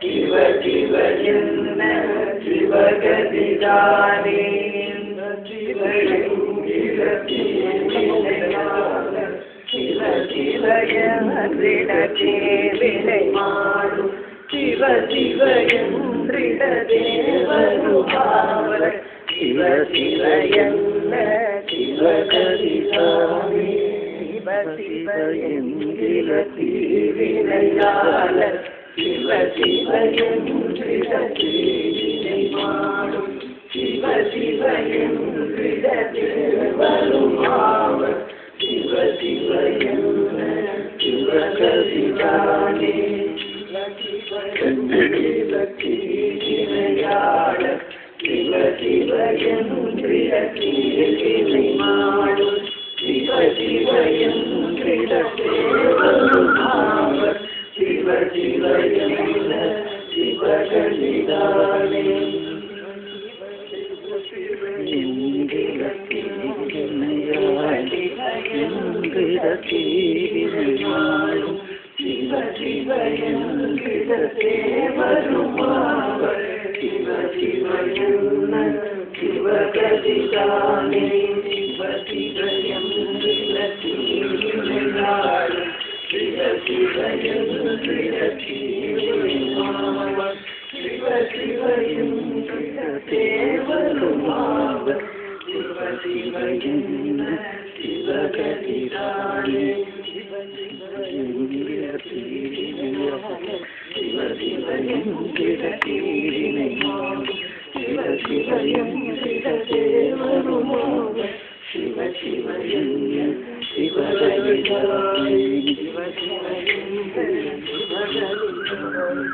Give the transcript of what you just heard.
சிவ சிவ என்ன சிவகதிதானே சிவ என்கிற தீவினையாள சிவ சிவ என்றிடத்தே வினை மாறும் சிவ சிவ என்றிட தேவருமாவர் சிவ சிவ என்ன சிவகதிதானே சிவ சிவ என்கிற தீவினையாள சிவ சிவ என்றிட தீவினை மாறும் சிவ சிவ என்றிட தேவருமாவர் சிவ சிவ என்ன சிவகதிதானே தீவினையாள சிவ சிவ என்றிட தீவினை மாறும் சிவ சிவ என்றிட தேவருமாவர் சிவ சிவ என்ன சிவகதிதானே என்கிற தீவினை மாறும் சிவ சிவ என்கிற தேவருமாவர் சிவ சிவ என்ன சிவகதிதானே சிவ சிவ என்கிற தீவினை மாறும் சிவ சிவ என்கிற தீவினை மாறும் சிவ சிவ என்கிற தேவருமாவர் சிவ சிவ என்ன சிவகதிதானே சிவ சிவ என்கிற தீவினை மாறும் சிவ சிவ என்கிற தேவருமாவர் சிவ சிவ என்ன சிவகதிதானே சிவ சிவ என்கிற சிவகதிதானே